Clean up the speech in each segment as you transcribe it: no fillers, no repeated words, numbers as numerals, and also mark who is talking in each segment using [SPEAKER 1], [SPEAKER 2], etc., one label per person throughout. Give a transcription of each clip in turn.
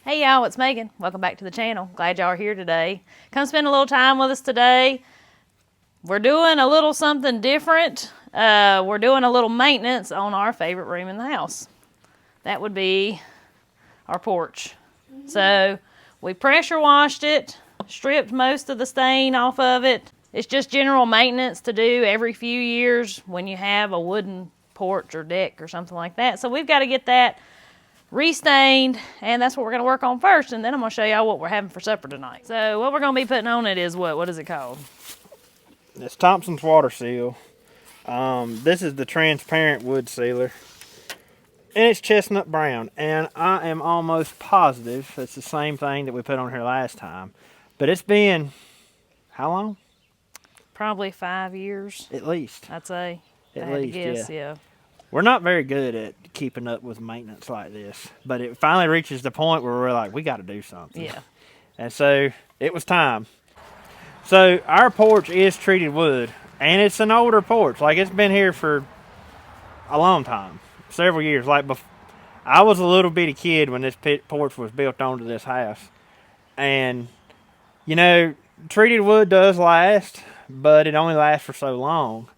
[SPEAKER 1] Hey y'all, it's Megan. Welcome back to the channel. Glad y'all are here today. Come spend a little time with us today. We're doing a little something different. We're doing a little maintenance on our favorite room in the house. That would be our porch. So we pressure washed it, stripped most of the stain off of it. It's just general maintenance to do every few years when you have a wooden porch or deck or something like that. So we've got to get that restained, and that's what we're going to work on first, and then I'm going to show y'all what we're having for supper tonight. So what we're going to be putting on it is what is it called?
[SPEAKER 2] It's Thompson's water seal. This is the transparent wood sealer, and it's chestnut brown, and I am almost positive it's the same thing that we put on here last time, but it's been how long?
[SPEAKER 1] Probably 5 years
[SPEAKER 2] At least.
[SPEAKER 1] I'd say.
[SPEAKER 2] At least,
[SPEAKER 1] yeah.
[SPEAKER 2] We're not very good at keeping up with maintenance like this, but it finally reaches the point where we're like, we got to do something.
[SPEAKER 1] Yeah.
[SPEAKER 2] And so it was time. So our porch is treated wood, and it's an older porch. Like, it's been here for a long time, several years. Like, I was a little bitty kid when this porch was built onto this house. And, you know, treated wood does last, but it only lasts for so long.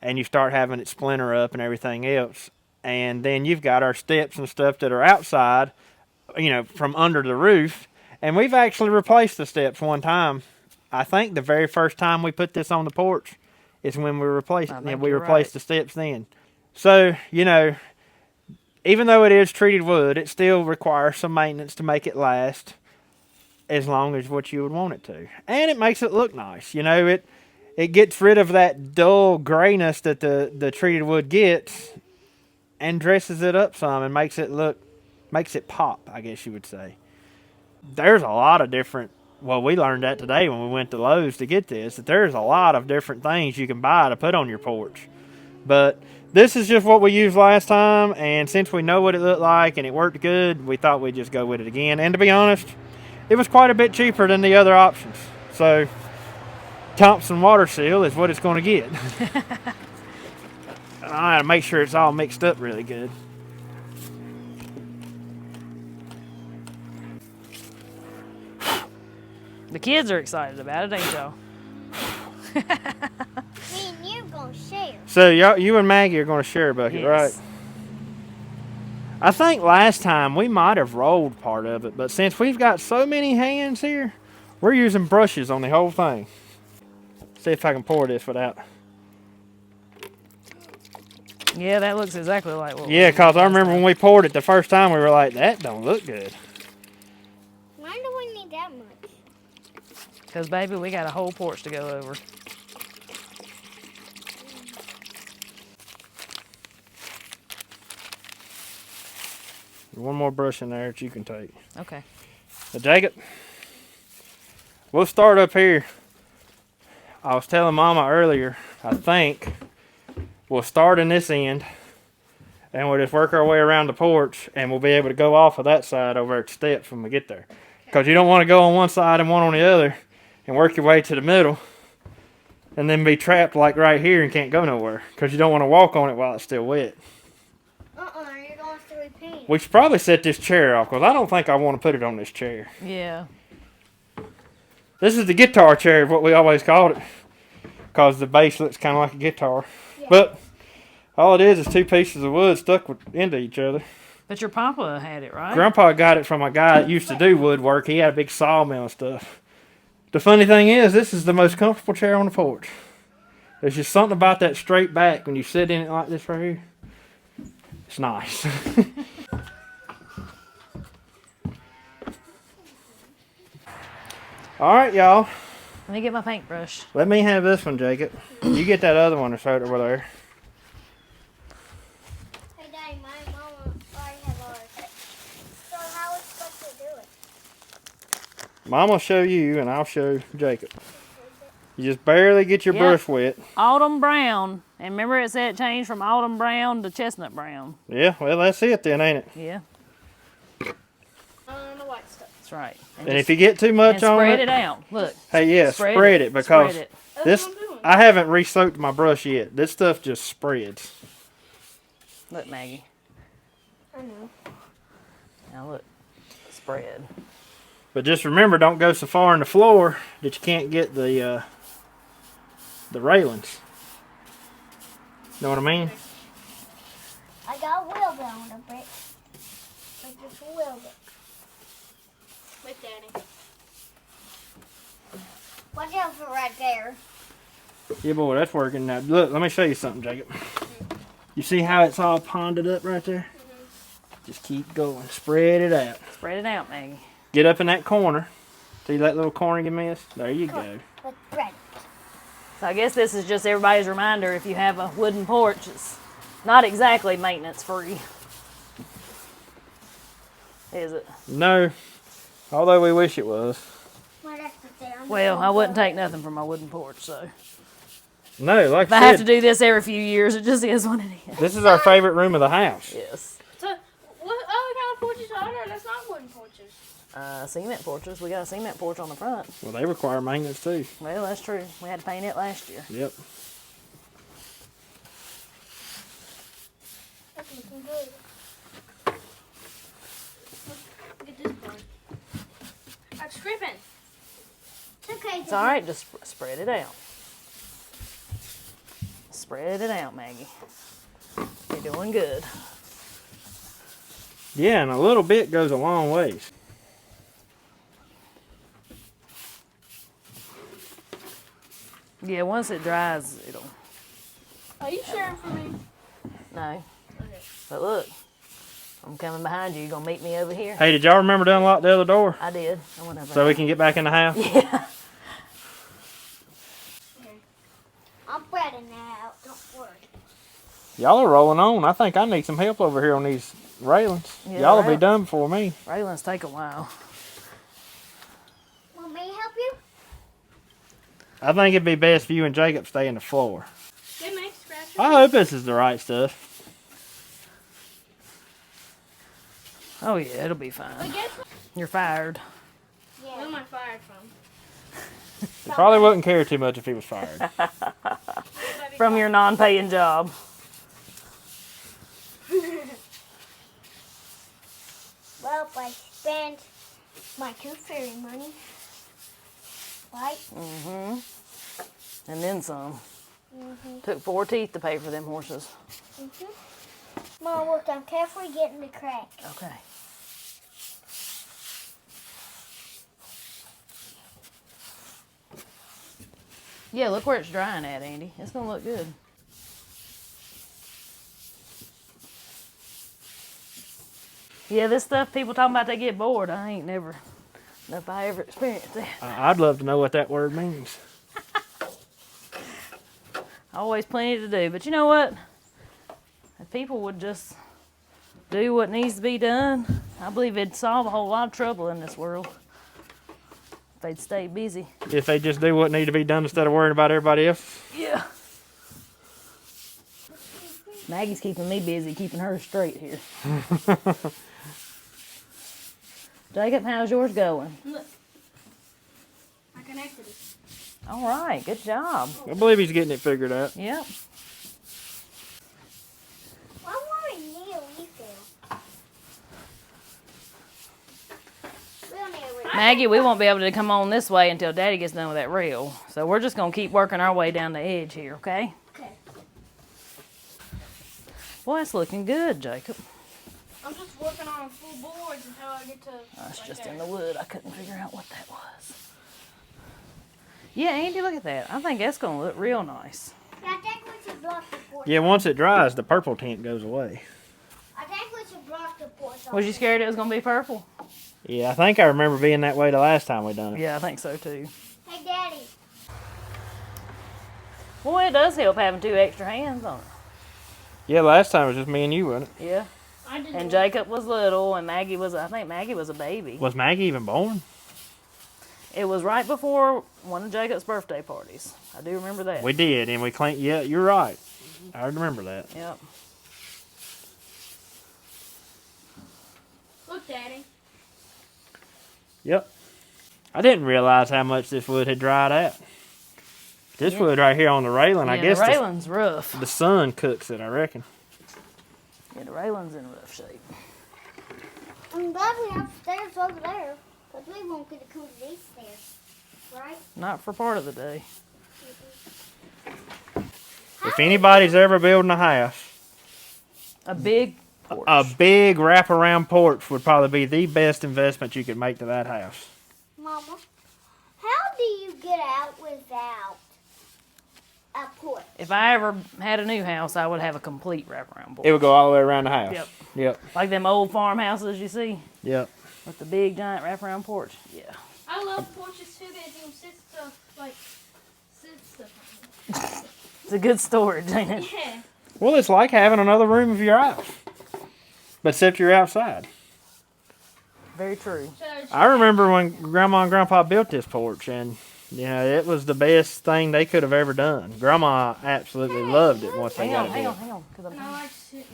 [SPEAKER 2] And you start having it splinter up and everything else. And then you've got our steps and stuff that are outside, you know, from under the roof. And we've actually replaced the steps one time. I think the very first time we put this on the porch is when we replaced it. We replaced the steps then. So, you know, even though it is treated wood, it still requires some maintenance to make it last as long as what you would want it to. And it makes it look nice. You know, it gets rid of that dull grayness that the treated wood gets and dresses it up some and makes it pop, I guess you would say. There's a lot of different, well, we learned that today when we went to Lowe's to get this, that there's a lot of different things you can buy to put on your porch. But this is just what we used last time, and since we know what it looked like and it worked good, we thought we'd just go with it again. And to be honest, it was quite a bit cheaper than the other options. So Thompson water seal is what it's going to get. I gotta make sure it's all mixed up really good.
[SPEAKER 1] The kids are excited about it, ain't y'all?
[SPEAKER 3] Me and you gonna share.
[SPEAKER 2] So you and Maggie are going to share a bucket,
[SPEAKER 1] Yes.
[SPEAKER 2] right? I think last time we might have rolled part of it, but since we've got so many hands here, we're using brushes on the whole thing. See if I can pour this without.
[SPEAKER 1] Yeah, that looks exactly like what
[SPEAKER 2] Yeah, because I remember when we poured it the first time, we were like, that don't look good.
[SPEAKER 3] Why do we need that much?
[SPEAKER 1] Because, baby, we got a whole porch to go over.
[SPEAKER 2] One more brush in there that you can take.
[SPEAKER 1] Okay.
[SPEAKER 2] Now, Jacob, we'll start up here. I was telling Mama earlier, I think we'll start in this end, and we'll just work our way around the porch, and we'll be able to go off of that side over at the steps when we get there. Because you don't want to go on one side and one on the other, and work your way to the middle, and then be trapped like right here and can't go nowhere. Because you don't want to walk on it while it's still wet.
[SPEAKER 3] You're going to repaint.
[SPEAKER 2] We should probably set this chair off, because I don't think I want to put it on this chair.
[SPEAKER 1] Yeah.
[SPEAKER 2] This is the guitar chair, what we always called it, because the base looks kind of like a guitar.
[SPEAKER 3] Yeah.
[SPEAKER 2] But all it is two pieces of wood stuck into each other.
[SPEAKER 1] But your papa had it, right?
[SPEAKER 2] Grandpa got it from a guy that used to do woodwork. He had a big sawmill and stuff. The funny thing is, this is the most comfortable chair on the porch. There's just something about that straight back when you sit in it like this right here. It's nice. All right, y'all.
[SPEAKER 1] Let me get my paintbrush.
[SPEAKER 2] Let me have this one, Jacob. You get that other one that's right over there.
[SPEAKER 3] Hey, Daddy, my mama already have ours. So how are we supposed to do it?
[SPEAKER 2] Mom will show you, and I'll show Jacob. You just barely get your brush wet.
[SPEAKER 1] Autumn brown. And remember it said it changed from autumn brown to chestnut brown.
[SPEAKER 2] Yeah, well, that's it then, ain't it?
[SPEAKER 1] Yeah,
[SPEAKER 3] The white stuff.
[SPEAKER 1] that's right.
[SPEAKER 2] And if you get too much on
[SPEAKER 1] spread
[SPEAKER 2] it,
[SPEAKER 1] it out. Look.
[SPEAKER 2] hey, yeah, spread it because
[SPEAKER 1] Spread it.
[SPEAKER 2] this, I haven't re-soaked my brush yet. This stuff just spreads.
[SPEAKER 1] Look, Maggie.
[SPEAKER 3] I know.
[SPEAKER 1] Now look. spread.
[SPEAKER 2] But just remember, don't go so far in the floor that you can't get the railings. Know what I mean?
[SPEAKER 3] I got a wheel on the brick. I just wheeled it.
[SPEAKER 4] With Daddy.
[SPEAKER 3] Watch out for right there.
[SPEAKER 2] Yeah, boy, that's working now. Look, let me show you something, Jacob. You see how it's all ponded up right there? Just keep going. Spread it out.
[SPEAKER 1] Spread it out, Maggie.
[SPEAKER 2] Get up in that corner. See that little corner you missed? There you go.
[SPEAKER 3] Let's spread it.
[SPEAKER 1] So I guess this is just everybody's reminder, if you have a wooden porch, it's not exactly maintenance free. Is it?
[SPEAKER 2] No, although we wish it was.
[SPEAKER 1] Well, I wouldn't take nothing from my wooden porch, so.
[SPEAKER 2] No, like
[SPEAKER 1] If I
[SPEAKER 2] I
[SPEAKER 1] have to
[SPEAKER 2] said,
[SPEAKER 1] do this every few years, it just is what it is.
[SPEAKER 2] this is our favorite room of the house.
[SPEAKER 1] Yes.
[SPEAKER 4] So, what other kind of porches are there that's not wooden porches?
[SPEAKER 1] Cement porches. We got a cement porch on the front.
[SPEAKER 2] Well, they require maintenance too.
[SPEAKER 1] Well, that's true. We had to paint it last year.
[SPEAKER 2] Yep.
[SPEAKER 3] That's looking good.
[SPEAKER 4] Look at this part. I'm stripping.
[SPEAKER 3] It's okay.
[SPEAKER 1] It's all right. Just spread it out. Spread it out, Maggie. You're doing good.
[SPEAKER 2] Yeah, and a little bit goes a long ways.
[SPEAKER 1] Yeah, once it dries, it'll.
[SPEAKER 4] Are you sharing for me?
[SPEAKER 1] No.
[SPEAKER 4] Okay.
[SPEAKER 1] But look, I'm coming behind you. You gonna meet me over here?
[SPEAKER 2] Hey, did y'all remember to unlock the other door
[SPEAKER 1] I did. I went over
[SPEAKER 2] so we can get back in the house?
[SPEAKER 1] Yeah.
[SPEAKER 3] I'm spreading now. Don't worry.
[SPEAKER 2] Y'all are rolling on. I think I need some help over here on these railings.
[SPEAKER 1] Yeah,
[SPEAKER 2] Y'all will be
[SPEAKER 1] right.
[SPEAKER 2] done before me.
[SPEAKER 1] Railings take a while.
[SPEAKER 3] Want me to help you?
[SPEAKER 2] I think it'd be best for you and Jacob stay in the floor.
[SPEAKER 4] They make scratches.
[SPEAKER 2] I hope this is the right stuff.
[SPEAKER 1] Oh yeah, it'll be
[SPEAKER 4] But
[SPEAKER 1] fine.
[SPEAKER 4] guess what?
[SPEAKER 1] You're fired.
[SPEAKER 4] Where
[SPEAKER 3] Yeah.
[SPEAKER 4] am I fired from?
[SPEAKER 2] He probably wouldn't care too much if he was fired.
[SPEAKER 1] From your non-paying job.
[SPEAKER 3] Well, if I spend my tooth fairy money, right?
[SPEAKER 1] Mm-hmm. And then some.
[SPEAKER 3] Mm-hmm.
[SPEAKER 1] Took 4 teeth to pay for them horses.
[SPEAKER 3] Mm-hmm. Mom, look, I'm carefully getting the crack.
[SPEAKER 1] Okay. Yeah, look where it's drying at, Andy. It's gonna look good. Yeah, this stuff people talking about they get bored. I ain't never, if I ever experienced that.
[SPEAKER 2] I'd love to know what that word means.
[SPEAKER 1] Always plenty to do, but you know what? If people would just do what needs to be done, I believe it'd solve a whole lot of trouble in this world. If they'd stay busy.
[SPEAKER 2] If they just do what need to be done instead of worrying about everybody else.
[SPEAKER 1] Yeah. Maggie's keeping me busy, keeping her straight here. Jacob, how's yours going?
[SPEAKER 4] Look. I connected it.
[SPEAKER 1] All right, good job.
[SPEAKER 2] I believe he's getting it figured out.
[SPEAKER 1] Yep.
[SPEAKER 3] Why won't a nail refill? We don't need a refill.
[SPEAKER 1] Maggie, we won't be able to come on this way until Daddy gets done with that rail. So we're just going to keep working our way down the edge here, okay?
[SPEAKER 3] Okay.
[SPEAKER 1] Boy, it's looking good, Jacob.
[SPEAKER 4] I'm just working on full boards until I get to.
[SPEAKER 1] That's
[SPEAKER 4] right
[SPEAKER 1] just
[SPEAKER 4] there.
[SPEAKER 1] in the wood. I couldn't figure out what that was. Yeah, Andy, look at that. I think that's going to look real nice.
[SPEAKER 3] Yeah, I think we should block the porch.
[SPEAKER 2] Yeah, once it dries, the purple tint goes away.
[SPEAKER 3] I think we should block the porch.
[SPEAKER 1] Was you scared it was going to be purple?
[SPEAKER 2] Yeah, I think I remember being that way the last time we done it.
[SPEAKER 1] Yeah, I think so too.
[SPEAKER 3] Hey, Daddy.
[SPEAKER 1] Boy, it does help having 2 extra hands on it.
[SPEAKER 2] Yeah, last time it was just me and you, wasn't it?
[SPEAKER 1] Yeah.
[SPEAKER 4] I did.
[SPEAKER 1] And Jacob was little, and Maggie was, I think Maggie was a baby.
[SPEAKER 2] Was Maggie even born?
[SPEAKER 1] It was right before one of Jacob's birthday parties. I do remember that.
[SPEAKER 2] We did, and we cleaned. Yeah, you're right. I remember that.
[SPEAKER 1] Yep.
[SPEAKER 4] Look, Daddy.
[SPEAKER 2] Yep. I didn't realize how much this wood had dried out. This
[SPEAKER 1] Yeah.
[SPEAKER 2] wood right here on the railing, I
[SPEAKER 1] Yeah,
[SPEAKER 2] guess
[SPEAKER 1] the railing's rough.
[SPEAKER 2] the sun cooks it, I reckon.
[SPEAKER 1] Yeah, the railing's in rough shape.
[SPEAKER 3] I'm glad we have stairs over there, because we won't get to come to these stairs, right?
[SPEAKER 1] Not for part of the day.
[SPEAKER 2] If anybody's ever building a house,
[SPEAKER 1] A big porch.
[SPEAKER 2] a big wraparound porch would probably be the best investment you could make to that house.
[SPEAKER 3] Mama, how do you get out without a porch?
[SPEAKER 1] If I ever had a new house, I would have a complete wraparound porch.
[SPEAKER 2] It would go all the way around the house.
[SPEAKER 1] Yep.
[SPEAKER 2] Yep.
[SPEAKER 1] Like them old farmhouses you see
[SPEAKER 2] Yep.
[SPEAKER 1] with the big giant wraparound porch. Yeah.
[SPEAKER 4] I love porches too. That you can sit stuff on them.
[SPEAKER 1] It's a good storage, ain't it?
[SPEAKER 4] Yeah.
[SPEAKER 2] Well, it's like having another room of your house, but except you're outside.
[SPEAKER 1] Very true.
[SPEAKER 4] So
[SPEAKER 2] I remember when Grandma and Grandpa built this porch, and it was the best thing they could have ever done. Grandma absolutely loved it once they
[SPEAKER 1] Hang
[SPEAKER 2] got
[SPEAKER 1] on,
[SPEAKER 2] it
[SPEAKER 1] hang on,
[SPEAKER 2] built.
[SPEAKER 1] hang on. 'Cause
[SPEAKER 4] and I
[SPEAKER 1] I'm
[SPEAKER 4] like sitting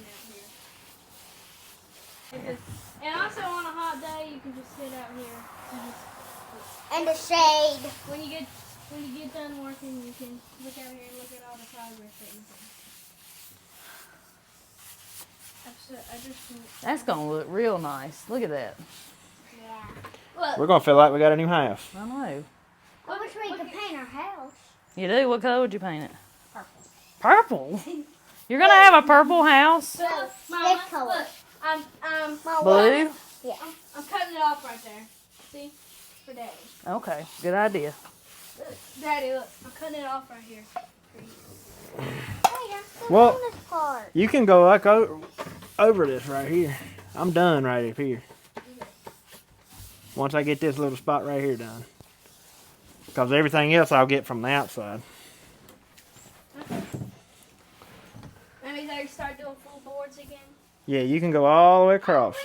[SPEAKER 4] out here. And also on a hot day, you can just sit out here.
[SPEAKER 3] And the shade.
[SPEAKER 4] When you get done working, you can look out here and look at all the progress that you've done.
[SPEAKER 1] That's gonna look real nice. Look at that.
[SPEAKER 3] Yeah.
[SPEAKER 4] Look,
[SPEAKER 2] We're gonna feel like we got a new house.
[SPEAKER 1] I know.
[SPEAKER 3] I wish we could paint our house.
[SPEAKER 1] You do? What color would you paint it?
[SPEAKER 3] Purple.
[SPEAKER 1] Purple? You're gonna have a purple house?
[SPEAKER 4] look,
[SPEAKER 3] Stick color.
[SPEAKER 4] look, I'm
[SPEAKER 1] Blue?
[SPEAKER 3] Yeah.
[SPEAKER 4] I'm cutting it off right there. See, for Daddy.
[SPEAKER 1] Okay, good idea.
[SPEAKER 4] Look, Daddy, look, I'm cutting it off right here.
[SPEAKER 3] Hey, I'm still
[SPEAKER 2] Well-
[SPEAKER 3] on this part.
[SPEAKER 2] You can go like over this right here. I'm done right up here. Once I get this little spot right here done. Because everything else I'll get from the outside.
[SPEAKER 4] Maybe they start doing full boards again.
[SPEAKER 2] Yeah, you can go all the way across.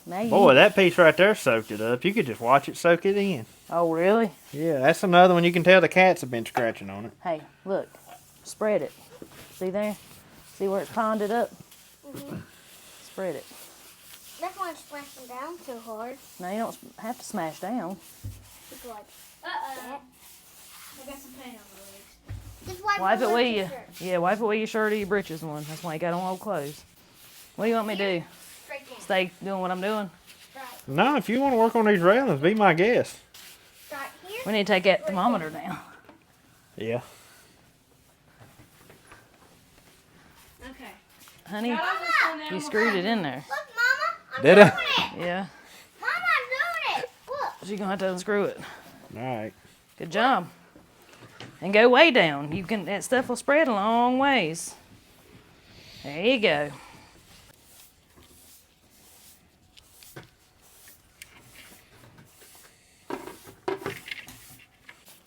[SPEAKER 1] Now you-
[SPEAKER 2] Boy, that piece right there soaked it up. You could just watch it soak it in.
[SPEAKER 1] Oh, really?
[SPEAKER 2] Yeah, that's another one you can tell the cats have been scratching on it.
[SPEAKER 1] Hey, look. Spread it. See there? See where it's ponded up? Spread it.
[SPEAKER 3] That's why I'm splashing down too hard.
[SPEAKER 1] Now you don't have to smash down.
[SPEAKER 3] It's like,
[SPEAKER 4] I got some paint on my legs.
[SPEAKER 3] just wipe
[SPEAKER 1] Wipe
[SPEAKER 3] the
[SPEAKER 1] it with
[SPEAKER 3] lid
[SPEAKER 1] you.
[SPEAKER 3] of your shirt.
[SPEAKER 1] Yeah, wipe it with your shirt or your britches one. That's why you got on old clothes. What do you want me to do?
[SPEAKER 3] Straight down.
[SPEAKER 1] Stay doing what I'm doing?
[SPEAKER 3] Right.
[SPEAKER 2] No, if you want to work on these railings, be my guest.
[SPEAKER 3] Start here.
[SPEAKER 1] We need to take that thermometer down.
[SPEAKER 2] Yeah.
[SPEAKER 4] Okay.
[SPEAKER 1] Honey,
[SPEAKER 4] Got all this one now.
[SPEAKER 1] you screwed it in there.
[SPEAKER 3] Look, Mama. I'm
[SPEAKER 2] Did
[SPEAKER 3] doing
[SPEAKER 2] I?
[SPEAKER 3] it.
[SPEAKER 1] Yeah.
[SPEAKER 3] Mama, I'm doing it. Look.
[SPEAKER 1] So you're going to have to unscrew it.
[SPEAKER 2] All right.
[SPEAKER 1] Good job. And go way down. You can, that stuff will spread a long ways. There you go.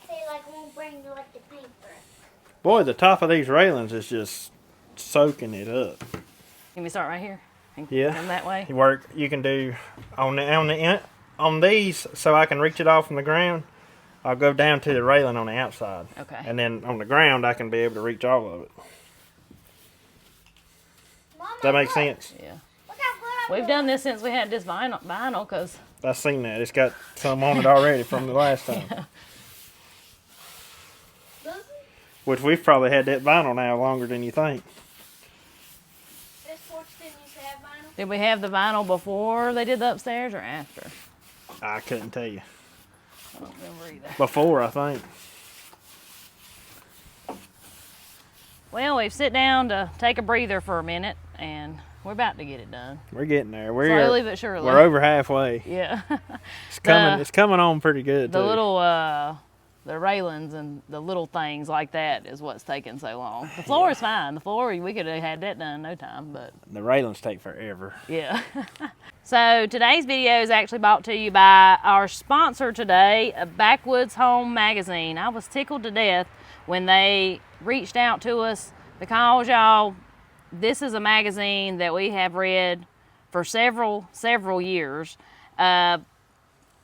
[SPEAKER 3] Say like won't bring like the paintbrush.
[SPEAKER 2] Boy, the top of these railings is just soaking it up.
[SPEAKER 1] Can we start right here? And
[SPEAKER 2] Yeah.
[SPEAKER 1] come that way?
[SPEAKER 2] You can do on these, so I can reach it off from the ground. I'll go down to the railing on the outside,
[SPEAKER 1] Okay.
[SPEAKER 2] and then on the ground I can be able to reach all of it.
[SPEAKER 3] Mama,
[SPEAKER 2] Does that make
[SPEAKER 3] look.
[SPEAKER 2] sense?
[SPEAKER 1] Yeah.
[SPEAKER 3] Look how good I'm
[SPEAKER 1] We've
[SPEAKER 3] doing.
[SPEAKER 1] done this since we had this vinyl, because
[SPEAKER 2] I've seen that. It's got some on it already from the last time.
[SPEAKER 4] Does it?
[SPEAKER 2] Which we've probably had that vinyl now longer than you think.
[SPEAKER 4] This porch didn't used to have vinyl.
[SPEAKER 1] did we have the vinyl before they did the upstairs or after?
[SPEAKER 2] I couldn't tell you.
[SPEAKER 1] I don't remember either.
[SPEAKER 2] Before, I think.
[SPEAKER 1] Well, we've sit down to take a breather for a minute, and we're about to get it done.
[SPEAKER 2] We're getting there.
[SPEAKER 1] Slowly but surely.
[SPEAKER 2] We're over halfway.
[SPEAKER 1] Yeah.
[SPEAKER 2] It's coming. It's coming on pretty good.
[SPEAKER 1] The
[SPEAKER 2] too.
[SPEAKER 1] little, the railings and the little things like that is what's taking so long. The floor is fine. The floor, we could have had that done in no time, but
[SPEAKER 2] The railings take forever.
[SPEAKER 1] yeah. So today's video is actually brought to you by our sponsor today, Backwoods Home Magazine. I was tickled to death when they reached out to us because, y'all, this is a magazine that we have read for several years. And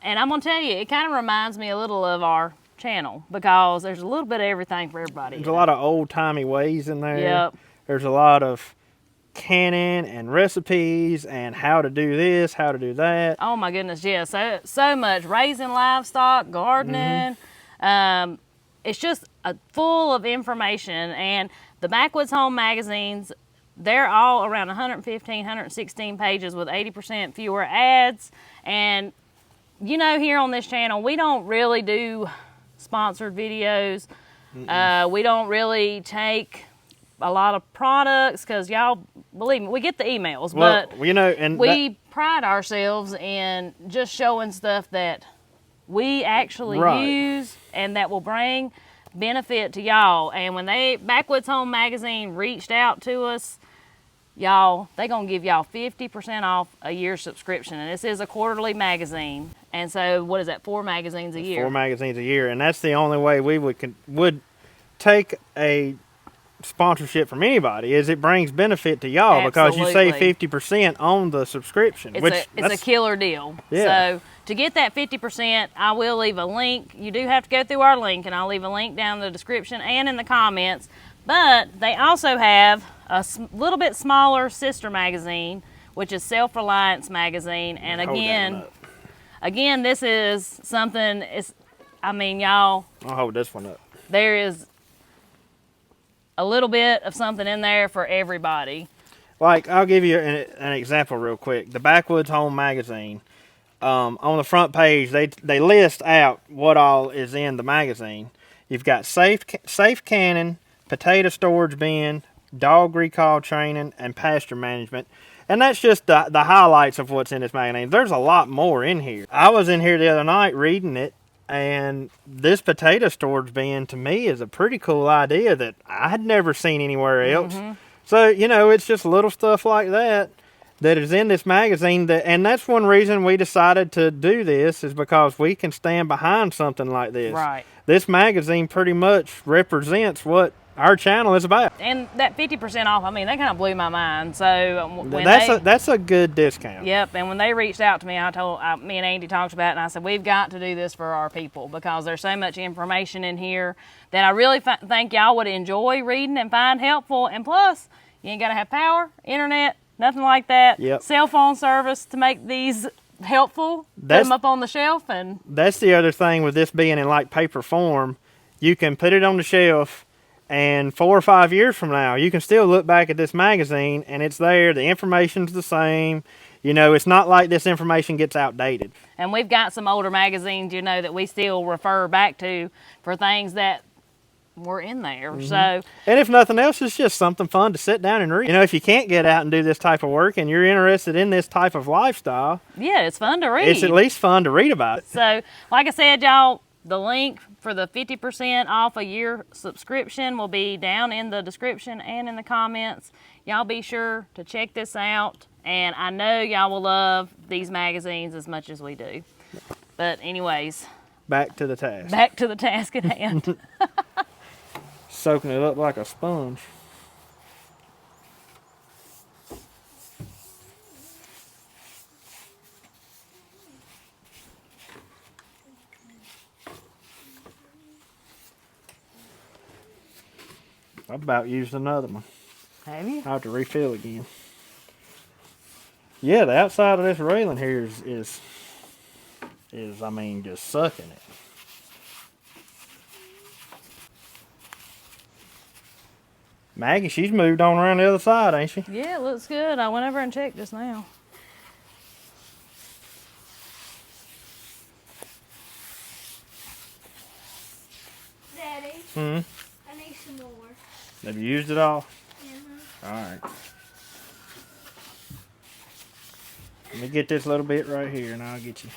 [SPEAKER 1] I'm going to tell you, it kind of reminds me a little of our channel because there's a little bit of everything for everybody.
[SPEAKER 2] There's a lot of old-timey ways in there.
[SPEAKER 1] Yep.
[SPEAKER 2] There's a lot of canning and recipes and how to do this, how to do that.
[SPEAKER 1] Oh my goodness, yeah, so much raising livestock, gardening, it's just full of information. And the Backwoods Home magazines, they're all around 115, 116 pages with 80% fewer ads. And you know, here on this channel, we don't really do sponsored videos. We don't really take a lot of products because y'all, believe me, we get the emails,
[SPEAKER 2] Well,
[SPEAKER 1] but
[SPEAKER 2] you know, and
[SPEAKER 1] we pride ourselves in just showing stuff that we actually
[SPEAKER 2] Right.
[SPEAKER 1] use and that will bring benefit to y'all. And when Backwoods Home Magazine reached out to us, y'all, they gonna give y'all 50% off a year subscription. And this is a quarterly magazine. And so what is that, 4 magazines a year?
[SPEAKER 2] 4 magazines a year, and that's the only way we would take a sponsorship from anybody is it brings benefit to y'all because you save
[SPEAKER 1] Absolutely.
[SPEAKER 2] 50% on the subscription.
[SPEAKER 1] It's a killer deal.
[SPEAKER 2] Yeah.
[SPEAKER 1] So to get that 50%, I will leave a link. You do have to go through our link, and I'll leave a link down in the description and in the comments. But they also have a little bit smaller sister magazine, which is Self-Reliance Magazine. And
[SPEAKER 2] Hold that
[SPEAKER 1] again,
[SPEAKER 2] one up.
[SPEAKER 1] this is something, I mean, y'all,
[SPEAKER 2] I'll hold this one up.
[SPEAKER 1] there is a little bit of something in there for everybody.
[SPEAKER 2] Like, I'll give you an example real quick. The Backwoods Home Magazine, on the front page, they list out what all is in the magazine. You've got safe canning, potato storage bin, dog recall training, and pasture management. And that's just the highlights of what's in this magazine. There's a lot more in here. I was in here the other night reading it, and this potato storage bin to me is a pretty cool idea that I had never seen anywhere else. So, you know, it's just little stuff like that is in this magazine. And that's one reason we decided to do this is because we can stand behind something like this.
[SPEAKER 1] Right.
[SPEAKER 2] This magazine pretty much represents what our channel is about.
[SPEAKER 1] And that 50% off, I mean, that kind of blew my mind. So when
[SPEAKER 2] That's a good discount.
[SPEAKER 1] Yep, and when they reached out to me, me and Andy talked about it, and I said, we've got to do this for our people because there's so much information in here that I really think y'all would enjoy reading and find helpful. And plus, you ain't got to have power, internet, nothing like that.
[SPEAKER 2] Yep.
[SPEAKER 1] Cell phone service to make these helpful. Put them up on the shelf. And
[SPEAKER 2] that's the other thing with this being in like paper form. You can put it on the shelf, and 4 or 5 years from now, you can still look back at this magazine and it's there. The information's the same. You know, it's not like this information gets outdated.
[SPEAKER 1] And we've got some older magazines, you know, that we still refer back to for things that were in there. So,
[SPEAKER 2] And if nothing else, it's just something fun to sit down and read. You know, if you can't get out and do this type of work and you're interested in this type of lifestyle,
[SPEAKER 1] yeah, it's fun to read.
[SPEAKER 2] it's at least fun to read about it.
[SPEAKER 1] So, like I said, y'all, the link for the 50% off a year subscription will be down in the description and in the comments. Y'all be sure to check this out. And I know y'all will love these magazines as much as we do. But anyways,
[SPEAKER 2] Back to the task.
[SPEAKER 1] back to the task at hand.
[SPEAKER 2] Soaking it up like a sponge. I've about used another one.
[SPEAKER 1] Have you?
[SPEAKER 2] I have to refill again. Yeah, the outside of this railing here is I mean, just sucking it. Maggie, she's moved on around the other side, ain't she?
[SPEAKER 1] Yeah, it looks good. I went over and checked just now.
[SPEAKER 3] Daddy,
[SPEAKER 2] Hmm.
[SPEAKER 3] I need some more.
[SPEAKER 2] Have you used it all?
[SPEAKER 3] Mm-hmm.
[SPEAKER 2] All right. Let me get this little bit right here, and I'll get you.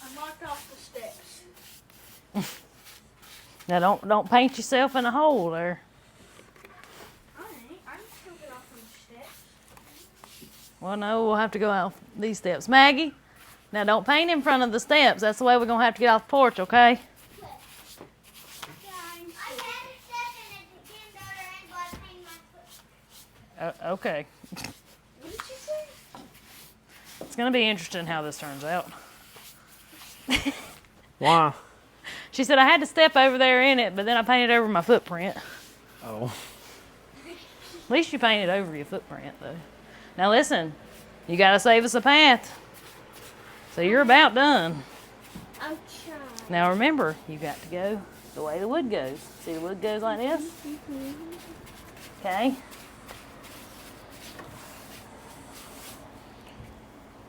[SPEAKER 3] I marked off the steps.
[SPEAKER 1] Now don't paint yourself in a hole there.
[SPEAKER 3] I ain't. I'm still get off on the steps.
[SPEAKER 1] Well, no, we'll have to go out these steps. Maggie, now don't paint in front of the steps. That's the way we're going to have to get off the porch, okay?
[SPEAKER 3] Yeah, I'm I had a step and it became better and got pain my foot.
[SPEAKER 1] Okay.
[SPEAKER 3] What did you say?
[SPEAKER 1] It's going to be interesting how this turns out.
[SPEAKER 2] Why?
[SPEAKER 1] She said I had to step over there in it, but then I painted over my footprint.
[SPEAKER 2] Oh.
[SPEAKER 1] At least you painted over your footprint, though. Now listen, you gotta save us a path. So you're about done.
[SPEAKER 3] I'm trying.
[SPEAKER 1] Now remember, you got to go the way the wood goes. See, the wood goes like this? Okay?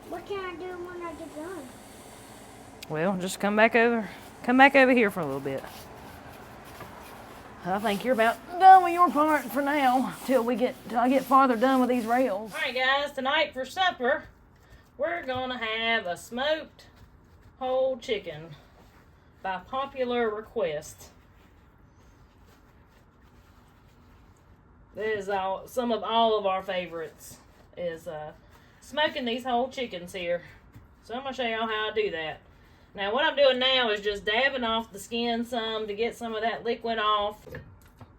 [SPEAKER 3] What can I do when I get done?
[SPEAKER 1] Well, just come back over here for a little bit. I think you're about done with your part for now, till I get farther done with these rails. All right, guys, tonight for supper, we're gonna have a smoked whole chicken by popular request. This is some of all of our favorites is smoking these whole chickens here. So I'm gonna show y'all how I do that. Now what I'm doing now is just dabbing off the skin some to get some of that liquid off.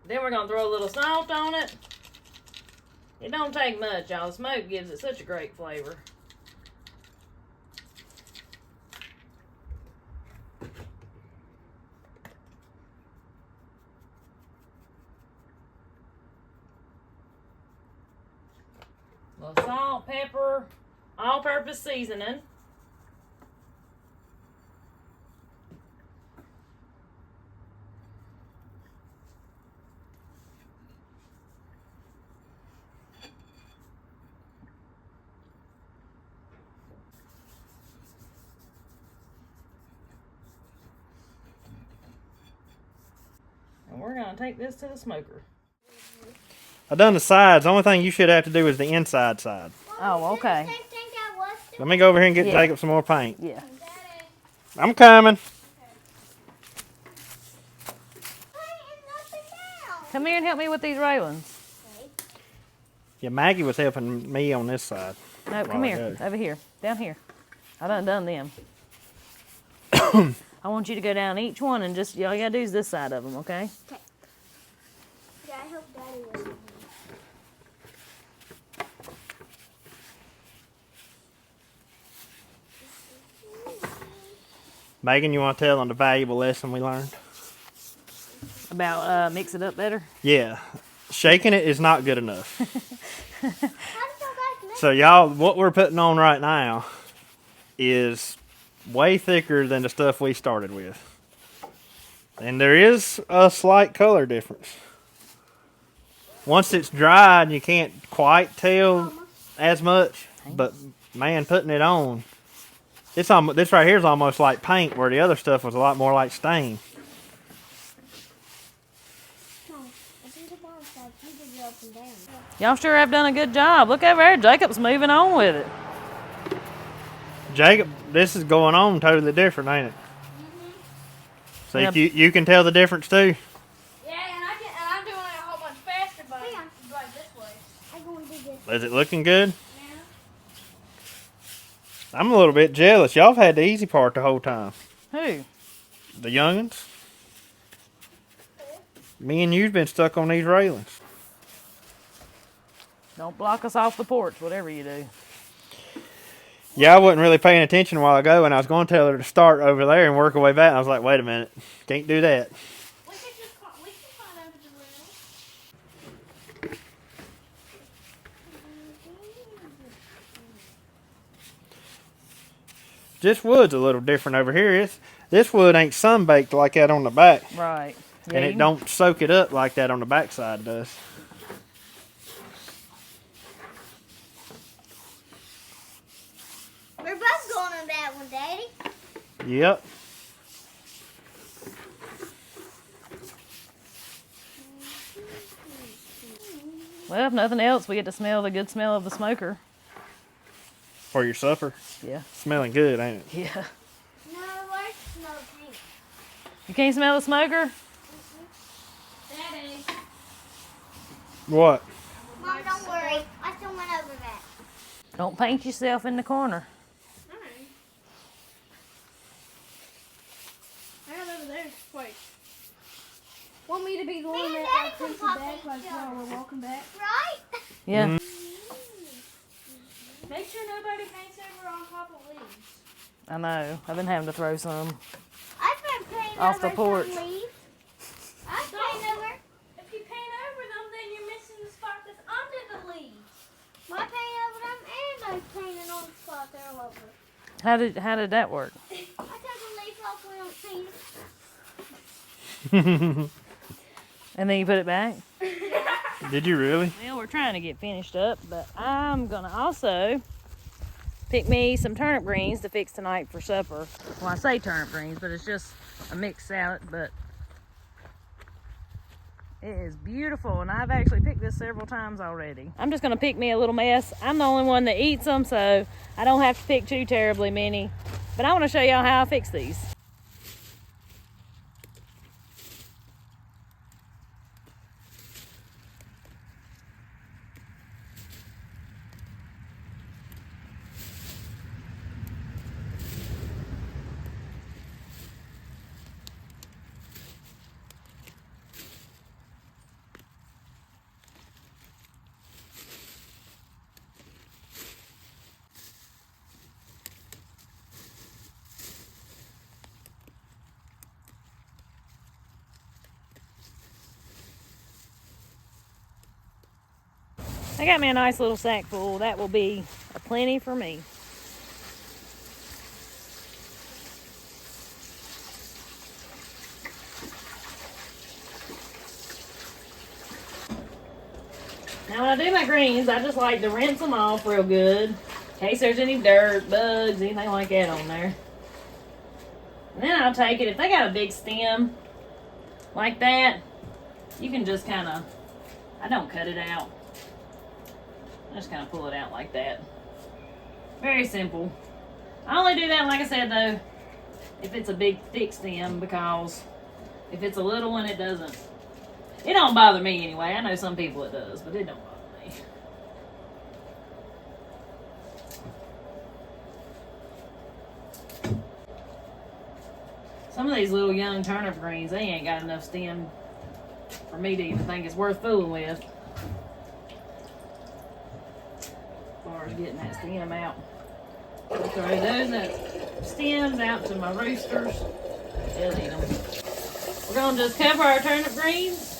[SPEAKER 1] Then we're gonna throw a little salt on it. It don't take much, y'all. The smoke gives it such a great flavor. A little salt, pepper, all-purpose seasoning. And we're gonna take this to the smoker.
[SPEAKER 2] I done the sides. The only thing you should have to do is the inside side.
[SPEAKER 1] Oh, okay.
[SPEAKER 3] Same thing I was doing.
[SPEAKER 2] Let me go over here and get
[SPEAKER 1] Yeah.
[SPEAKER 2] Jacob some more paint.
[SPEAKER 1] Yeah.
[SPEAKER 2] I'm coming.
[SPEAKER 3] Painting up and down.
[SPEAKER 1] Come here and help me with these railings.
[SPEAKER 2] Yeah, Maggie was helping me on this side.
[SPEAKER 1] No, come
[SPEAKER 2] While
[SPEAKER 1] here.
[SPEAKER 2] ago.
[SPEAKER 1] Over here. Down here. I done them. I want you to go down each one and just, all you gotta do is this side of them, okay?
[SPEAKER 3] Yeah, I hope Daddy was with me.
[SPEAKER 2] Megan, you want to tell them the valuable lesson we learned?
[SPEAKER 1] About mix it up better.
[SPEAKER 2] Yeah. Shaking it is not good enough.
[SPEAKER 3] How did you guys make
[SPEAKER 2] So y'all, what we're putting on right now is way thicker than the stuff we started with. And there is a slight color difference. Once it's dried, you can't quite tell as much, but man, putting it on, this right here is almost like paint, where the other stuff was a lot more like stain.
[SPEAKER 3] I think the bottom side, you did it up and down.
[SPEAKER 1] Y'all sure have done a good job. Look over there. Jacob's moving on with it.
[SPEAKER 2] Jacob, this is going on totally different, ain't it? So
[SPEAKER 1] Yeah.
[SPEAKER 2] you can tell the difference too?
[SPEAKER 4] Yeah, and I'm doing it a whole bunch faster, but
[SPEAKER 3] Hang on.
[SPEAKER 4] like this way.
[SPEAKER 3] I'm going to do this.
[SPEAKER 2] Is it looking good?
[SPEAKER 4] Yeah.
[SPEAKER 2] I'm a little bit jealous. Y'all have had the easy part the whole time.
[SPEAKER 1] Who?
[SPEAKER 2] The youngins. Me and you've been stuck on these railings.
[SPEAKER 1] Don't block us off the porch, whatever you do.
[SPEAKER 2] Yeah, I wasn't really paying attention a while ago, and I was going to tell her to start over there and work her way back. And I was like, wait a minute, can't do that.
[SPEAKER 4] We can climb over the rail.
[SPEAKER 2] This wood's a little different over here. This wood ain't sun-baked like that on the back,
[SPEAKER 1] Right. Yeah,
[SPEAKER 2] and
[SPEAKER 1] you-
[SPEAKER 2] it don't soak it up like that on the back side does.
[SPEAKER 3] We're both going on that one, Daddy.
[SPEAKER 2] Yep.
[SPEAKER 1] Well, if nothing else, we get to smell the good smell of the smoker.
[SPEAKER 2] For your supper.
[SPEAKER 1] Yeah.
[SPEAKER 2] Smelling good, ain't it?
[SPEAKER 1] Yeah.
[SPEAKER 3] No, where's no paint?
[SPEAKER 1] You can't smell the smoker?
[SPEAKER 4] Daddy.
[SPEAKER 2] What?
[SPEAKER 3] Mom, don't worry. I still went over that.
[SPEAKER 1] Don't paint yourself in the corner.
[SPEAKER 4] Alright. I got over there. Wait. Want me to be the one
[SPEAKER 3] and
[SPEAKER 4] that
[SPEAKER 3] Daddy
[SPEAKER 4] prints the
[SPEAKER 3] can pop
[SPEAKER 4] back
[SPEAKER 3] it,
[SPEAKER 4] like
[SPEAKER 3] yeah.
[SPEAKER 4] while we're walking back?
[SPEAKER 3] Right?
[SPEAKER 1] Yeah.
[SPEAKER 2] Mhm.
[SPEAKER 4] Make sure nobody paints over on top of leaves.
[SPEAKER 1] I know. I've been having to throw some.
[SPEAKER 3] I paint
[SPEAKER 1] off the
[SPEAKER 3] over
[SPEAKER 1] porch.
[SPEAKER 3] some leaves. I paint over.
[SPEAKER 4] If you paint over them, then you're missing the spot that's under the leaves.
[SPEAKER 3] I paint over them and I painted on the spot they're all over.
[SPEAKER 1] How did that work?
[SPEAKER 3] I took a leaf off we don't see it.
[SPEAKER 1] And then you put it back?
[SPEAKER 2] Did you really?
[SPEAKER 1] Well, we're trying to get finished up, but I'm gonna also pick me some turnip greens to fix tonight for supper. Well, I say turnip greens, but it's just a mixed salad, but it is beautiful, and I've actually picked this several times already. I'm just gonna pick me a little mess. I'm the only one that eats them, so I don't have to pick too terribly many. But I wanna show y'all how I fix these. I got me a nice little sack full. That will be a plenty for me. Now when I do my greens, I just like to rinse them off real good in case there's any dirt, bugs, anything like that on there. And then I'll take it, if they got a big stem like that, you can just kind of, I don't cut it out. I just kind of pull it out like that. Very simple. I only do that, like I said, though, if it's a big thick stem, because if it's a little one, it doesn't. It don't bother me anyway. I know some people it does, but it don't bother me. Some of these little young turnip greens, they ain't got enough stem for me to even think it's worth fooling with. Getting that stem out. I'll throw those stems out to my roosters. They'll eat them. We're going to just cover our turnip greens.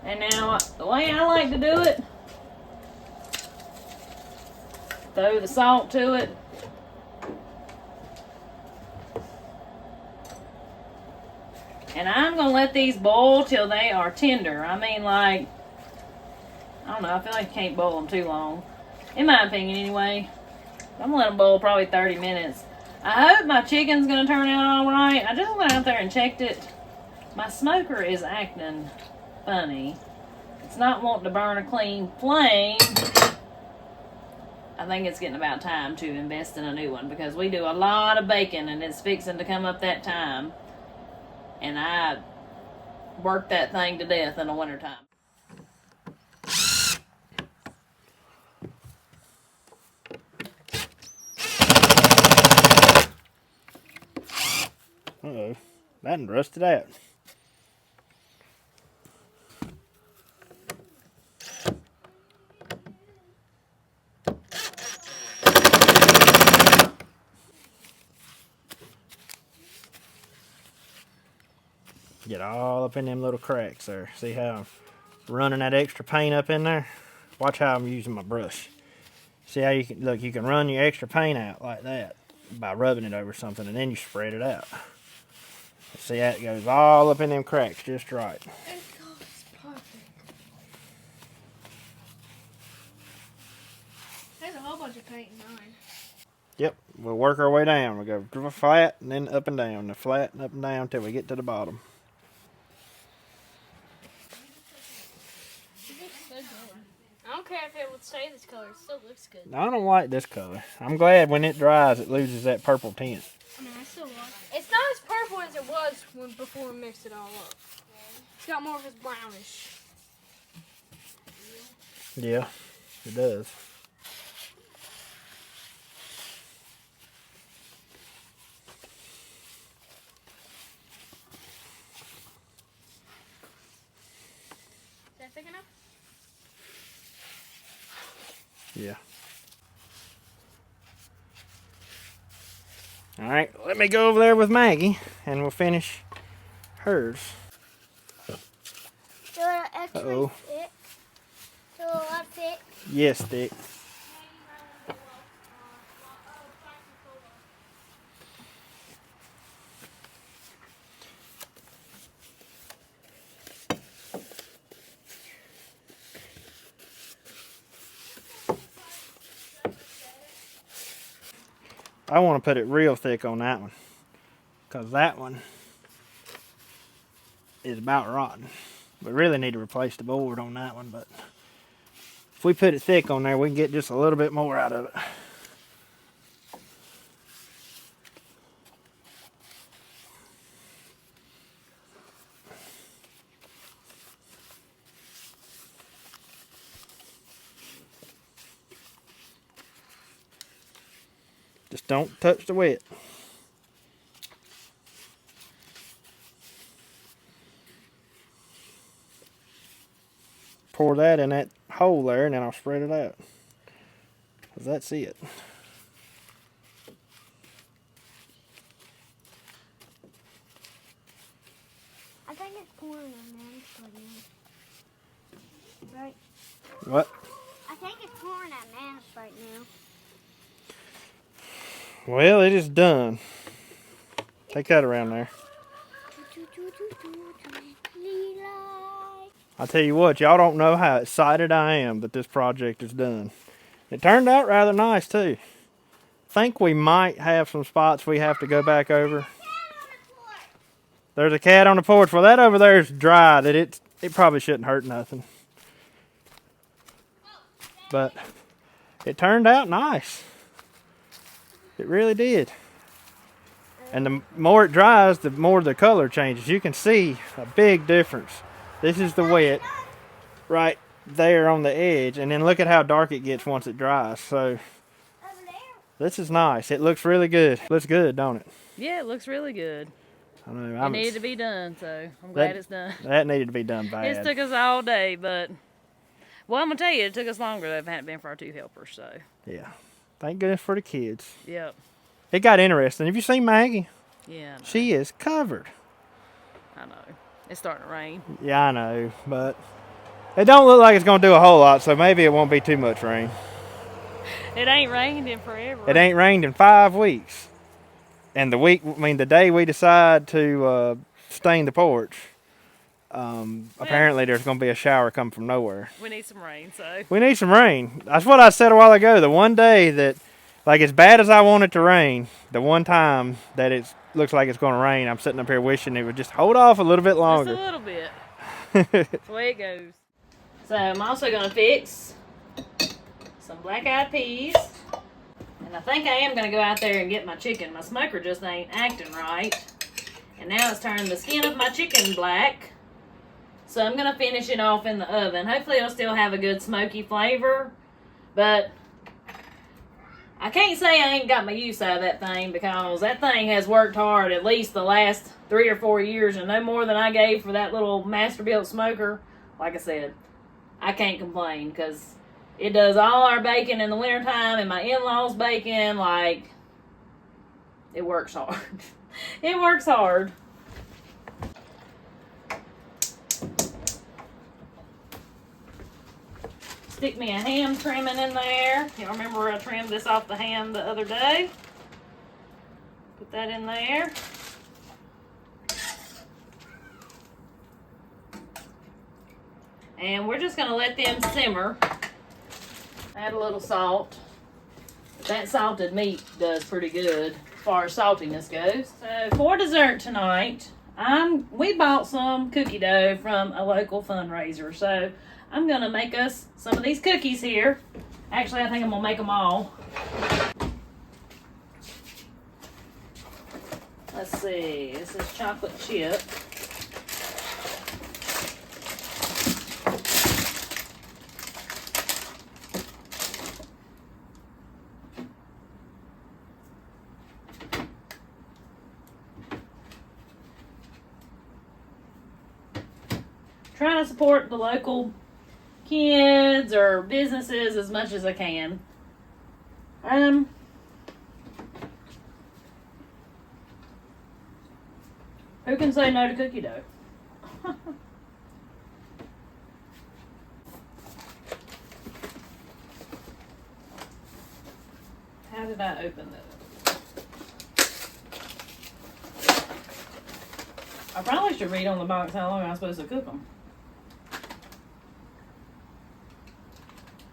[SPEAKER 1] And now, the way I like to do it, throw the salt to it. And I'm going to let these boil till they are tender. I mean, like, I don't know, I feel like you can't boil them too long. In my opinion, anyway. I'm gonna let them boil probably 30 minutes. I hope my chicken's gonna turn out alright. I just went out there and checked it. My smoker is acting funny. It's not wanting to burn a clean flame. I think it's getting about time to invest in a new one because we do a lot of baking and it's fixing to come up that time. And I work that thing to death in the wintertime.
[SPEAKER 2] Uh-oh, that done rusted out. Get all up in them little cracks there. See how I'm running that extra paint up in there? Watch how I'm using my brush. See how you can, look, you can run your extra paint out like that by rubbing it over something and then you spread it out. See how it goes all up in them cracks just right.
[SPEAKER 4] It goes perfect. There's a whole bunch of paint in mine.
[SPEAKER 2] Yep, we'll work our way down. We'll go flat and then up and down, the flat and up and down until we get to the bottom.
[SPEAKER 4] It looks so good. I don't care if it would stay this color, it still looks good.
[SPEAKER 2] I don't like this color. I'm glad when it dries it loses that purple tint.
[SPEAKER 4] I mean, I still like it. It's not as purple as it was before we mixed it all up. It's got more of this brownish.
[SPEAKER 2] Yeah, it does.
[SPEAKER 4] Is that thick enough?
[SPEAKER 2] Yeah. All right, let me go over there with Maggie and we'll finish hers.
[SPEAKER 3] Do it extra
[SPEAKER 2] Uh-oh.
[SPEAKER 3] thick. Do a lot thick.
[SPEAKER 2] Yes, thick. I want to put it real thick on that one, because that one is about rotten. We really need to replace the board on that one, but if we put it thick on there, we can get just a little bit more out of it. Just don't touch the wet. Pour that in that hole there and then I'll spread it out. 'Cause that's it.
[SPEAKER 3] I think it's pouring on Nan's right now. Right?
[SPEAKER 2] What?
[SPEAKER 3] I think it's pouring on Nan's right now.
[SPEAKER 2] Well, it is done. Take that around there. I tell you what, y'all don't know how excited I am that this project is done. It turned out rather nice too. Think we might have some spots we have to go back over. There's a cat on the porch. Well, that over there is dry. That it probably shouldn't hurt nothing. But it turned out nice. It really did. And the more it dries, the more the color changes. You can see a big difference. This is the wet right there on the edge, and then look at how dark it gets once it dries. So this is nice. It looks really good. Looks good, don't it?
[SPEAKER 1] Yeah, it looks really good.
[SPEAKER 2] I know.
[SPEAKER 1] It needed to be done, so I'm glad it's done.
[SPEAKER 2] That needed to be done bad.
[SPEAKER 1] It took us all day, but well, I'm gonna tell you, it took us longer if it hadn't been for our two helpers. So
[SPEAKER 2] Yeah. Thank goodness for the kids.
[SPEAKER 1] yep,
[SPEAKER 2] It got interesting. Have you seen Maggie?
[SPEAKER 1] yeah,
[SPEAKER 2] She is covered.
[SPEAKER 1] I know. It's starting to rain.
[SPEAKER 2] Yeah, I know, but it don't look like it's going to do a whole lot, so maybe it won't be too much rain.
[SPEAKER 1] It ain't rained in forever.
[SPEAKER 2] It ain't rained in 5 weeks. And the day we decide to stain the porch, apparently there's going to be a shower coming from nowhere.
[SPEAKER 1] We need some rain, so.
[SPEAKER 2] We need some rain. That's what I said a while ago. The one day that, like as bad as I want it to rain, the one time that it looks like it's going to rain, I'm sitting up here wishing it would just hold off a little bit longer.
[SPEAKER 1] Just a little bit. That's the way it goes. So I'm also going to fix some black-eyed peas. And I think I am going to go out there and get my chicken. My smoker just ain't acting right. And now it's turned the skin of my chicken black. So I'm going to finish it off in the oven. Hopefully it'll still have a good smoky flavor. But I can't say I ain't got my use out of that thing, because that thing has worked hard at least the last 3 or 4 years, and no more than I gave for that little master-built smoker. Like I said, I can't complain, because it does all our baking in the wintertime, and my in-laws' baking. Like, it works hard. It works hard. Stick me a ham trimming in there. Y'all remember where I trimmed this off the ham the other day? Put that in there. And we're just going to let them simmer. Add a little salt. That salted meat does pretty good as far as saltiness goes. So for dessert tonight, we bought some cookie dough from a local fundraiser. So I'm going to make us some of these cookies here. Actually, I think I'm going to make them all. Let's see. This is chocolate chip. Trying to support the local kids or businesses as much as I can. Who can say no to cookie dough? How did I open that? I probably should read on the box how long I'm supposed to cook them.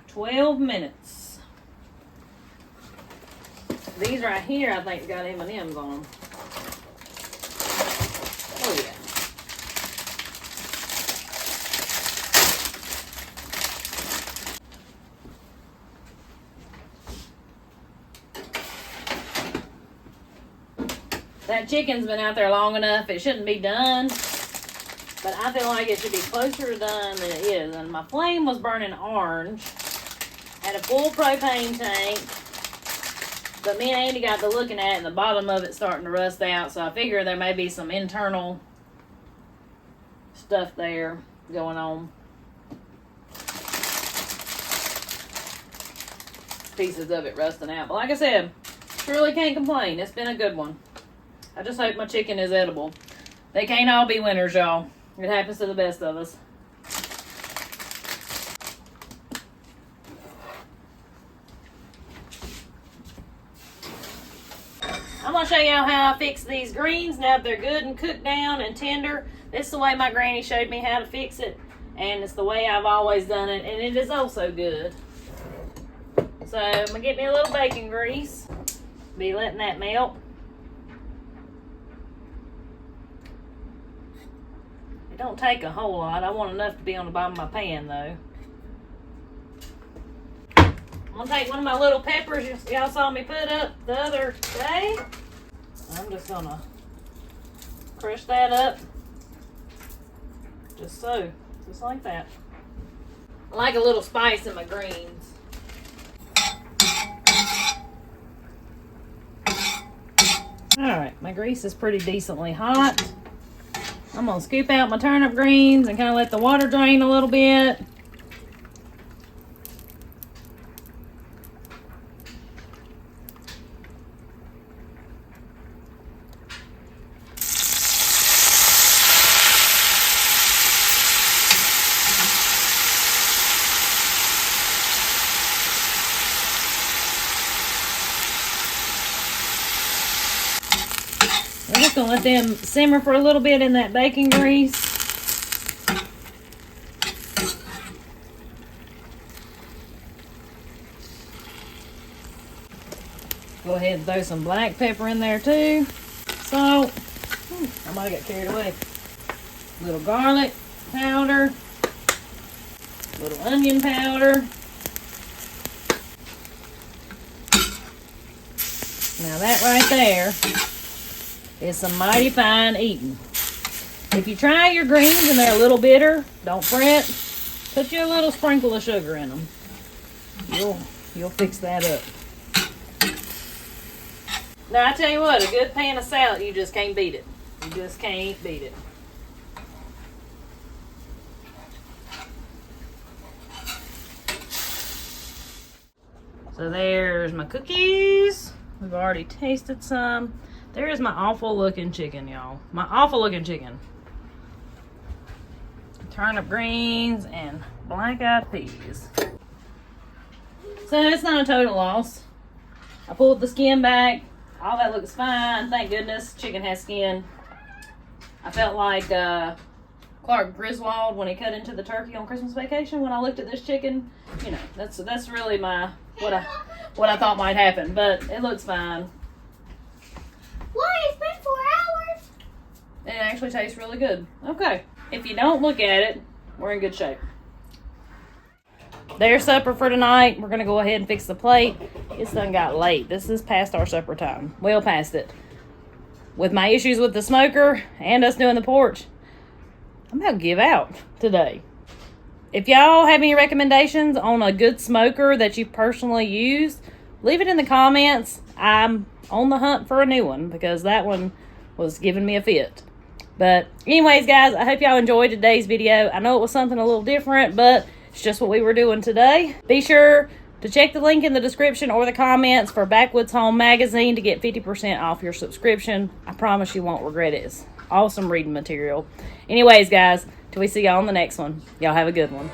[SPEAKER 1] 12 minutes. These right here, I think, got M&Ms on them. Oh, yeah. That chicken's been out there long enough. It shouldn't be done. But I feel like it should be closer to done than it is. And my flame was burning orange. Had a full propane tank. But me and Andy got to looking at it, and the bottom of it's starting to rust out. So I figure there may be some internal stuff there going on. Pieces of it rusting out. But like I said, truly can't complain. It's been a good one. I just hope my chicken is edible. They can't all be winners, y'all. It happens to the best of us. I'm going to show y'all how I fix these greens now that they're good and cooked down and tender. This is the way my granny showed me how to fix it. And it's the way I've always done it. And it is also good. So I'm going to get me a little bacon grease. Be letting that melt. It don't take a whole lot. I want enough to be on the bottom of my pan though. I'm gonna take one of my little peppers y'all saw me put up the other day. I'm just gonna crush that up. Just so. Just like that. I like a little spice in my greens. Alright, my grease is pretty decently hot. I'm going to scoop out my turnip greens and kind of let the water drain a little bit. I'm just going to let them simmer for a little bit in that bacon grease. Go ahead and throw some black pepper in there too. Salt. I might have got carried away. A little garlic powder. A little onion powder. Now that right there is some mighty fine eating. If you try your greens and they're a little bitter, don't fret. Put you a little sprinkle of sugar in them. You'll fix that up. Now I tell you what, a good pan of salad, you just can't beat it. You just can't beat it. So there's my cookies. We've already tasted some. There's my awful looking chicken, y'all. My awful looking chicken. Turnip greens and black-eyed peas. So it's not a total loss. I pulled the skin back. All that looks fine. Thank goodness. Chicken has skin. I felt like Clark Griswold when he cut into the turkey on Christmas Vacation. When I looked at this chicken, you know, that's really what I thought might happen. But it looks fine.
[SPEAKER 3] Why? It's been 4 hours.
[SPEAKER 1] It actually tastes really good. Okay. If you don't look at it, we're in good shape. There's supper for tonight. We're going to go ahead and fix the plate. It's done got late. This is past our supper time. Well past it. With my issues with the smoker and us doing the porch, I'm about to give out today. If y'all have any recommendations on a good smoker that you personally used, leave it in the comments. I'm on the hunt for a new one because that one was giving me a fit. But anyways, guys, I hope y'all enjoyed today's video. I know it was something a little different, but it's just what we were doing today. Be sure to check the link in the description or the comments for Backwoods Home Magazine to get 50% off your subscription. I promise you won't regret it. It's awesome reading material. Anyways, guys, till we see y'all on the next one, y'all have a good one.